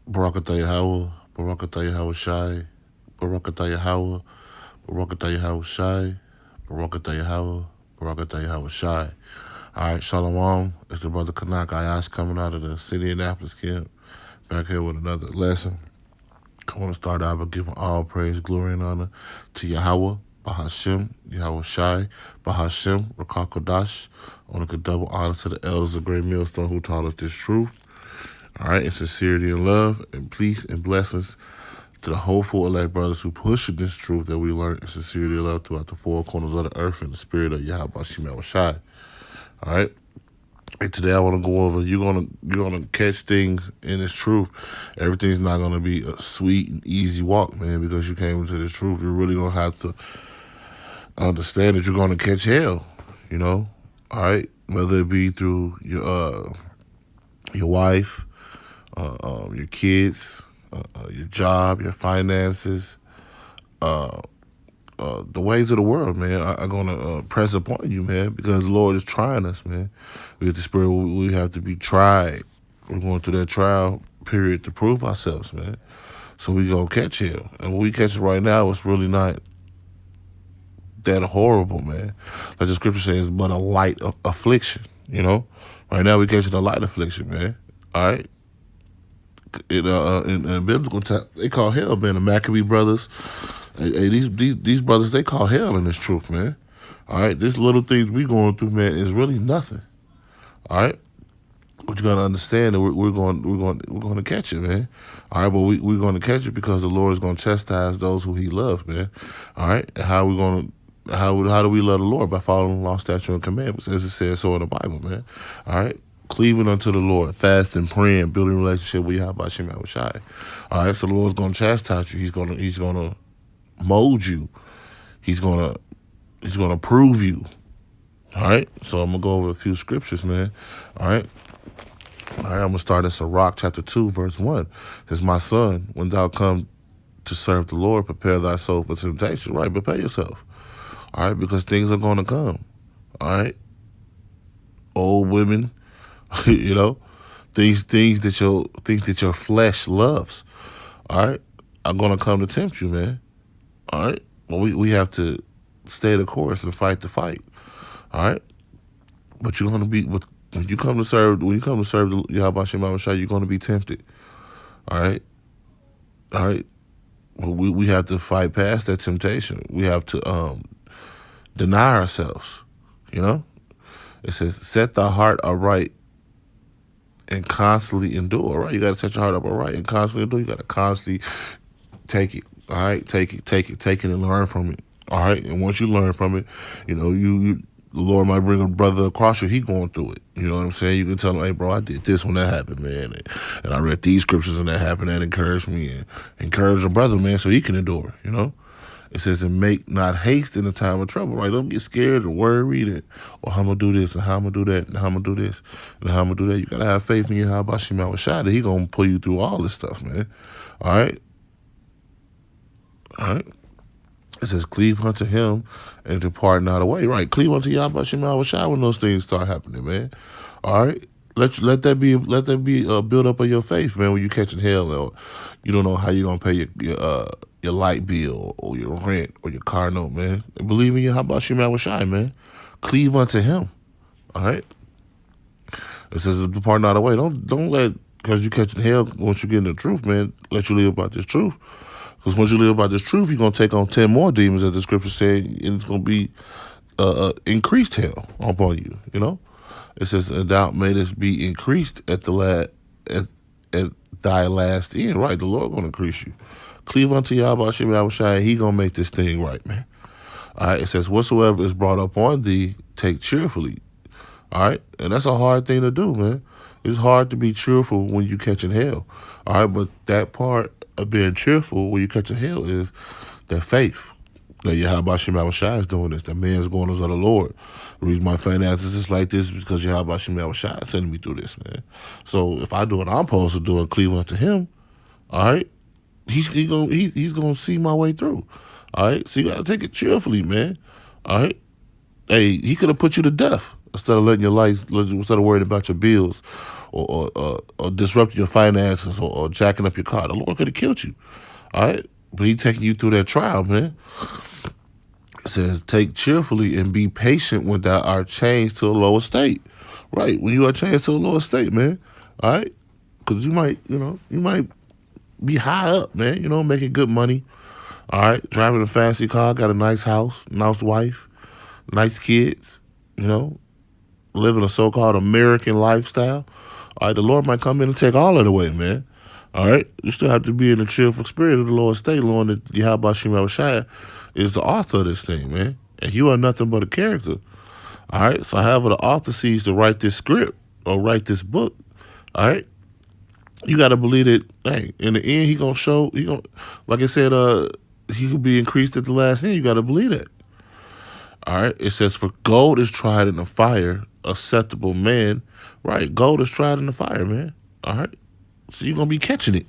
Barakatah Yahweh, Barakatah Yahweh Shai, Barakatah Yahweh, Barakatah Yahweh Shai, Barakatah Yahweh, Barakatah Yahweh Shai. All right, Shalom. It's the brother Kanak Ayash coming out of the city of Annapolis camp, back here with another lesson. I want to start out by giving all praise, glory, and honor to Yahweh, Bahashem, Yahweh Shai, Bahashem, Rakakodash. I want to give double honor to the elders of Great Millstone who taught us this truth. All right, in sincerity and love, and peace and blessings to the hopeful elect brothers who push this truth that we learned in sincerity and love throughout the four corners of the earth in the spirit of Yahweh Shemel Shai. All right. And today I want to go over. You're gonna catch things in this truth. Everything's not gonna be a sweet and easy walk, man. Because you came into this truth, you're really gonna have to understand that you're gonna catch hell. You know, all right. Whether it be through your wife, your kids, your job, your finances, the ways of the world, man, are going to press upon you, man, because the Lord is trying us, man. We have the spirit, we have to be tried. We're going through that trial period to prove ourselves, man. So we going to catch hell. And when we catch it right now, it's really not that horrible, man. Like the scripture says, but a light affliction, you know? Right now we catching a light affliction, man. All right? In biblical time, they call hell, man, the Maccabee brothers. Hey, these brothers, they call hell in this truth, man. All right, this little things we going through, man, is really nothing. All right, but you gotta understand that we're going to catch it, man. All right, but we're going to catch it because the Lord is going to chastise those who He loves, man. All right, and how do we love the Lord? By following the law, statute, and commandments, as it says so in the Bible, man. All right. Cleaving unto the Lord, fasting, praying, building a relationship with Yahweh Shai. All right, so the Lord's gonna chastise you. He's gonna mold you. He's gonna prove you. All right. So I'm gonna go over a few scriptures, man. All right. I'm gonna start in Sirach chapter 2, verse 1. It says, my son, when thou come to serve the Lord, prepare thy soul for temptation. Right, prepare yourself. All right, because things are gonna come. All right. Old women, you know, things that your flesh loves, all right, are gonna come to tempt you, man. All right, well, we have to stay the course and fight the fight, all right. But you're gonna be when you come to serve the Yahweh Shema Shai, you're gonna be tempted, all right, all right. But we have to fight past that temptation. We have to deny ourselves, you know. It says, set the heart upright and constantly endure, right? You got to set your heart up upright and constantly endure. You got to constantly take it, all right? Take it and learn from it, all right? And once you learn from it, you know, the Lord might bring a brother across you, he going through it. You know what I'm saying? You can tell him, hey, bro, I did this when that happened, man. And I read these scriptures and that happened. That encouraged me. And encourage a brother, man, so he can endure, you know? It says, and make not haste in the time of trouble, right? Don't get scared or worried or how I'm going to do this and how I'm going to do that and how I'm going to do this and how I'm going to do that. You got to have faith in Yahweh Shema Shai that He going to pull you through all this stuff, man. All right? All right? It says, cleave unto Him and depart not away. Right? Cleave unto Yahweh Shema Shai when those things start happening, man. All right? Let that be a build up of your faith, man. When you catching hell, or you don't know how you're gonna pay your light bill or your rent or your car note, man. Believe in Yahweh Shema Shai, man. Cleave unto Him. All right. It says, depart not away. Don't let, because you catching hell once you get in the truth, man. Let you live about this truth. Because once you live about this truth, you're gonna take on 10 more demons, as the scripture said, and it's gonna be increased hell upon you. You know. It says, and thou mayest be increased at thy last end. Right, the Lord gonna increase you. Cleave unto Yahweh Shema Shai, He gonna make this thing right, man. All right, it says, whatsoever is brought up on thee, take cheerfully. All right, and that's a hard thing to do, man. It's hard to be cheerful when you catching hell. All right, but that part of being cheerful when you catching hell is that faith. That Yahweh Shema Shai is doing this. That man's going as of the Lord. The reason my finances is like this is because Yahweh Shema Shai is sending me through this, man. So if I do what I'm supposed to do and cleave unto Him, all right, he's gonna see my way through. All right, so you gotta take it cheerfully, man. All right, hey, He could have put you to death instead of letting your life, instead of worrying about your bills or disrupting your finances or jacking up your car. The Lord could have killed you. All right? But he taking you through that trial, man. It says, take cheerfully and be patient when thou art changed to a lower state. Right, when you are changed to a lower state, man. All right? Because you might be high up, man, making good money. All right? Driving a fancy car, got a nice house, nice wife, nice kids, living a so-called American lifestyle. All right, the Lord might come in and take all of it away, man. All right, you still have to be in the cheerful spirit of the Lord state, knowing that Yahweh Shem Shai is the author of this thing, man. And you are nothing but a character. All right, so however the author sees to write this script or write this book, all right, you got to believe that, hey, in the end, like I said, he could be increased at the last end. You got to believe that. All right, it says, for gold is tried in the fire, acceptable man. Right, gold is tried in the fire, man. All right, so you're going to be catching it.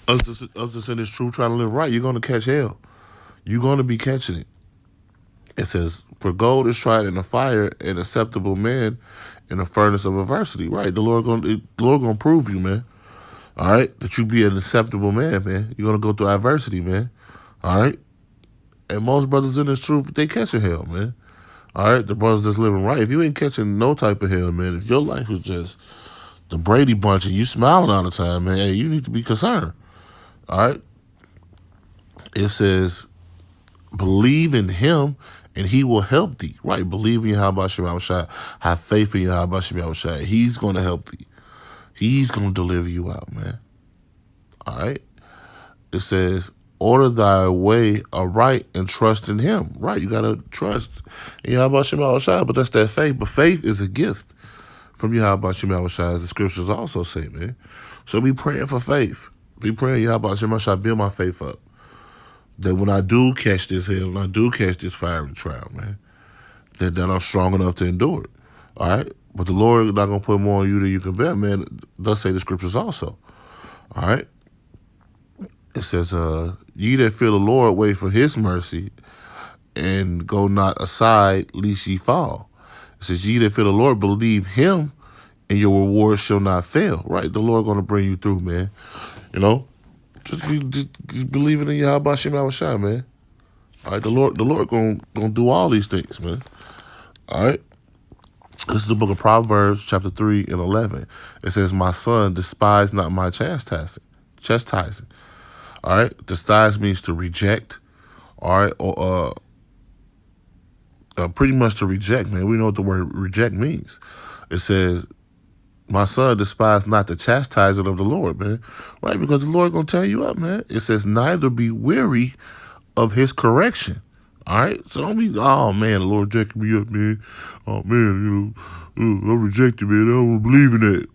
Us just in this truth trying to live right, you're going to catch hell. You're going to be catching it. It says, for gold is tried in the fire, an acceptable man in the furnace of adversity. Right, the Lord gonna prove you, man. All right, that you be an acceptable man, man. You're going to go through adversity, man. All right. And most brothers in this truth, they catching hell, man. All right, the brothers that's living right. If you ain't catching no type of hell, man, if your life is just the Brady Bunch and you smiling all the time, man, hey, you need to be concerned. All right? It says, believe in him and he will help thee. Right, believe in Yahweh Shem Shai. Have faith in Yahweh Shem Shai. He's going to help thee. He's going to deliver you out, man. All right? It says, order thy way aright and trust in him. Right, you got to trust in Yahweh Shem Shai, but that's that faith. But faith is a gift from Yahweh Shem Shai, as the scriptures also say, man. So be praying for faith. Be praying, Yahweh Shem Shai, build my faith up. That when I do catch this hell, when I do catch this fiery trial, man, that I'm strong enough to endure it. All right? But the Lord is not going to put more on you than you can bear, man. Thus say the scriptures also. All right? It says, ye that fear the Lord, wait for his mercy, and go not aside, lest ye fall. It says, ye that fear the Lord, believe him, and your reward shall not fail. Right? The Lord going to bring you through, man. Just believing in Yahweh Shem Shai, man. All right? The Lord going to do all these things, man. All right? This is the book of Proverbs, chapter 3 and 11. It says, my son, despise not my chastising. All right? Despise means to reject. All right? Or pretty much to reject, man. We know what the word reject means. It says, my son, despise not the chastising of the Lord, man. Right? Because the Lord going to tear you up, man. It says, neither be weary of his correction. All right? So don't be, oh, man, the Lord jacking me up, man. Oh, man, I reject it, man. I don't believe in that.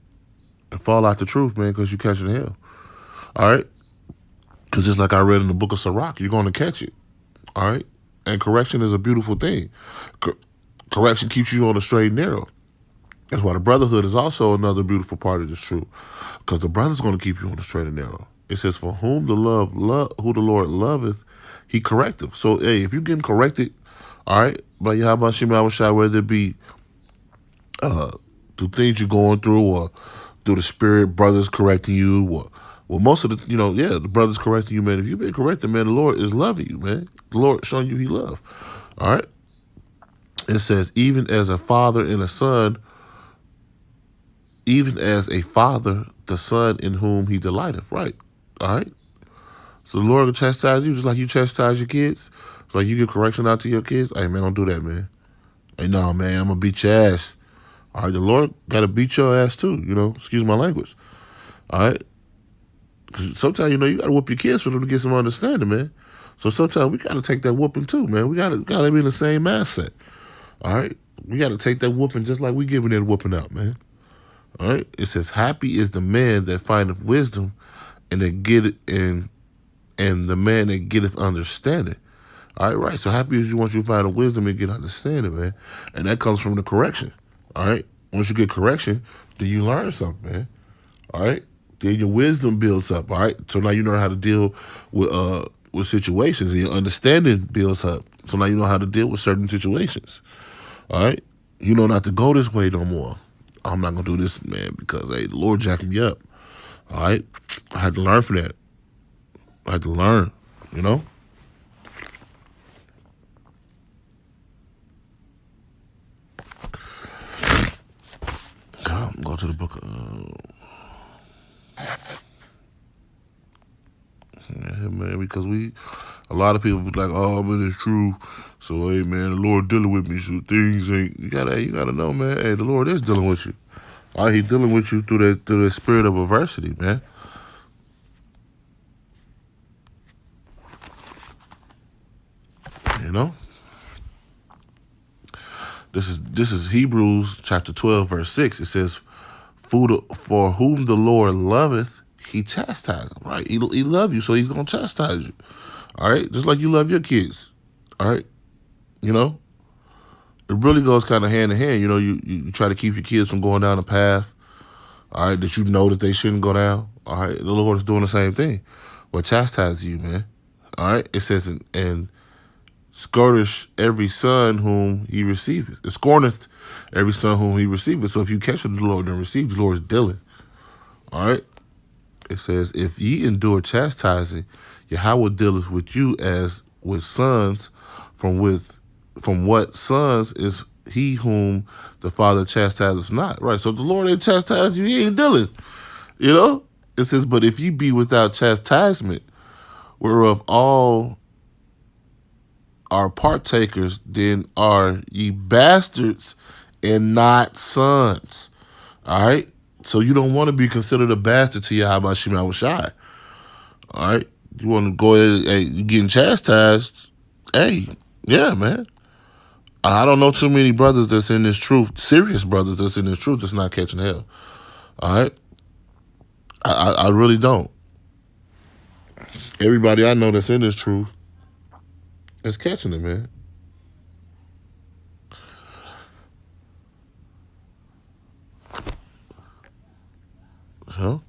And fall out the truth, man, because you catching hell. All right? Because just like I read in the book of Sirach, you're going to catch it. All right? And correction is a beautiful thing. Correction keeps you on the straight and narrow. That's why the brotherhood is also another beautiful part of this truth. Because the brother's going to keep you on the straight and narrow. It says, for whom who the Lord loveth, he correcteth. So, hey, if you're getting corrected, all right, by Yahweh Shem Shai, whether it be through things you're going through or through the spirit, brothers correcting you, or well, most of the, the brothers correcting you, man. If you've been corrected, man, the Lord is loving you, man. The Lord showing you he love. All right? It says, even as a father and a son, even as a father, the son in whom he delighteth. Right. All right. So the Lord will chastise you just like you chastise your kids. It's like you give correction out to your kids. Hey, man, don't do that, man. Hey, no, man, I'm going to beat your ass. All right. The Lord got to beat your ass too, excuse my language. All right. Sometimes, you got to whoop your kids for them to get some understanding, man. So sometimes we got to take that whooping too, man. We got to be in the same mindset. All right. We got to take that whooping just like we giving that whooping out, man. All right. It says, happy is the man that findeth wisdom and that getteth and the man that getteth understanding. All right, right. So happy is you once you find the wisdom and get understanding, man. And that comes from the correction. All right. Once you get correction, then you learn something, man. All right. Then your wisdom builds up. All right. So now you know how to deal with situations, and your understanding builds up. So now you know how to deal with certain situations. All right. You know not to go this way no more. I'm not gonna do this, man, because hey, the Lord jacked me up. All right, I had to learn from that. I had to learn, you know. Go to the book. Yeah, man, because a lot of people be like, oh, man, it's true. So, hey, man, the Lord dealing with me. So things ain't. You gotta know, man. Hey, the Lord is dealing with you. All right, He's dealing with you through that spirit of adversity, man. You know. This is Hebrews chapter 12, verse 6. It says, For whom the Lord loveth, He chastises. Right? He love you, so He's gonna chastise you. All right, just like you love your kids. All right, you know. It really goes kind of hand in hand. You know, you try to keep your kids from going down a path, all right, that you know that they shouldn't go down. All right, the Lord is doing the same thing. Well, chastise you, man. All right, it says, and scourge every son whom He receiveth. It scorneth every son whom He receiveth. So if you catch the Lord and receive, the Lord is dealing. All right, it says, if ye endure chastising, Yahweh dealeth with you as with sons, from what sons is he whom the Father chastises not. Right. So if the Lord ain't chastised you, He ain't dealing. You know? It says, but if ye be without chastisement, whereof all are partakers, then are ye bastards and not sons. All right? So you don't want to be considered a bastard to Yahweh Shema Shai. All right? You want to go ahead, hey, you getting chastised. Hey, yeah, man. I don't know too many brothers that's in this truth, serious brothers that's in this truth that's not catching hell. All right? I really don't. Everybody I know that's in this truth is catching it, man. So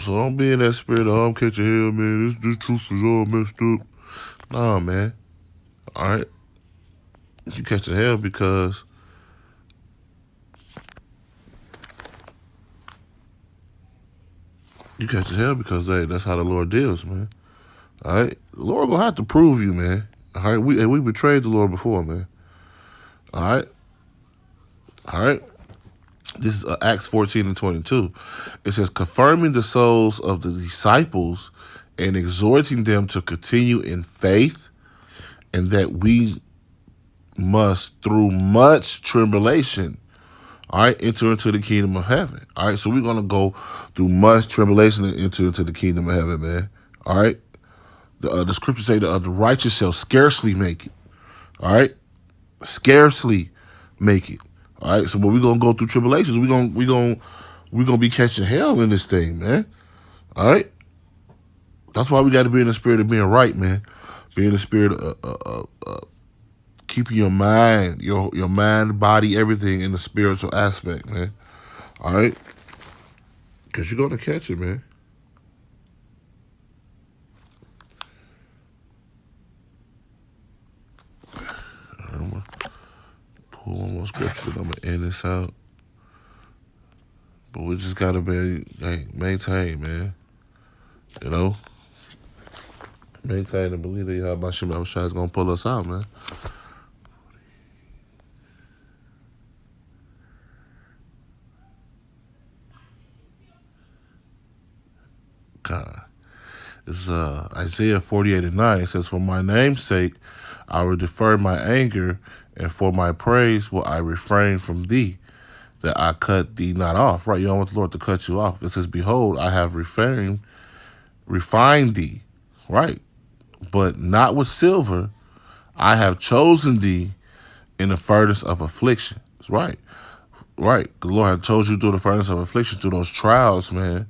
don't be in that spirit of, oh, I'm catching hell, man. This truth is all messed up. Nah, man. All right? You catching hell because hey, that's how the Lord deals, man. All right? The Lord gonna have to prove you, man. All right? We betrayed the Lord before, man. All right? All right? This is Acts 14 and 22. It says, confirming the souls of the disciples and exhorting them to continue in faith, and that we must, through much tribulation, all right, enter into the kingdom of heaven. All right, so we're going to go through much tribulation and enter into the kingdom of heaven, man. All right, the scriptures say the righteous shall scarcely make it. All right, scarcely make it. All right, so when we're gonna go through tribulations, we're gonna be catching hell in this thing, man. All right, that's why we got to be in the spirit of being right, man. Be in the spirit of keeping your mind, your mind, body, everything in the spiritual aspect, man. All right, because you're gonna catch it, man. I'm gonna pull one more scripture, and I'm gonna end this out. But we just gotta be, hey, maintain, man. You know, maintain and believe that Yahweh Shema Shai is gonna pull us out, man. God. It's Isaiah 48 and 9. It says, for my name's sake, I will defer my anger, and for my praise will I refrain from thee, that I cut thee not off. Right, you don't want the Lord to cut you off. It says, behold, I have refined thee, right, but not with silver. I have chosen thee in the furnace of affliction. That's right. Right. The Lord had told you through the furnace of affliction, through those trials, man.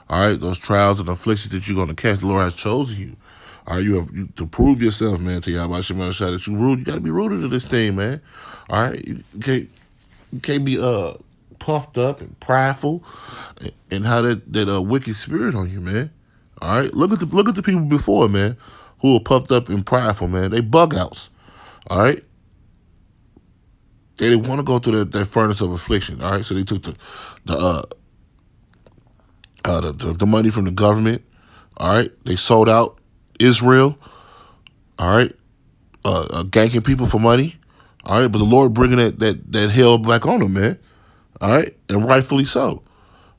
All right, those trials and afflictions that you're going to catch, the Lord has chosen you. All right, to prove yourself, man, to Yahweh Shema Shai, that you got to be rooted to this thing, man. All right, you can't be puffed up and prideful, and how that wicked spirit on you, man. All right, look at the people before, man, who were puffed up and prideful, man. They bug outs. All right, They didn't want to go through that furnace of affliction. All right, so they took the money from the government. All right, they sold out Israel. All right, ganking people for money. All right, but the Lord bringing that hell back on them, man. All right, and rightfully so.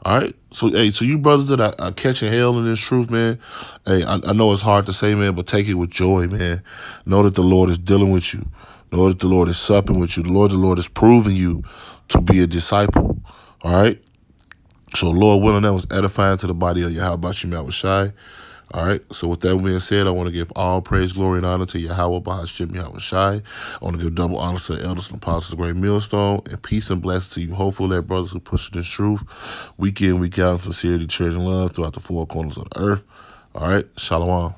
All right, so hey, so you brothers that are catching hell in this truth, man. Hey, I know it's hard to say, man, but take it with joy, man. Know that the Lord is dealing with you. Know that the Lord is supping with you. The Lord is proving you to be a disciple. All right. So, Lord willing, that was edifying to the body of Yahweh Bashim Shai. All right. So, with that being said, I want to give all praise, glory, and honor to Yahweh Bahashim Yahweh Shai. I want to give double honor to the elders and apostles of the great millstone, and peace and blessings to you, hopeful that brothers who push this truth week in, week out, in sincerity, charity, and love throughout the four corners of the earth. All right. Shalom.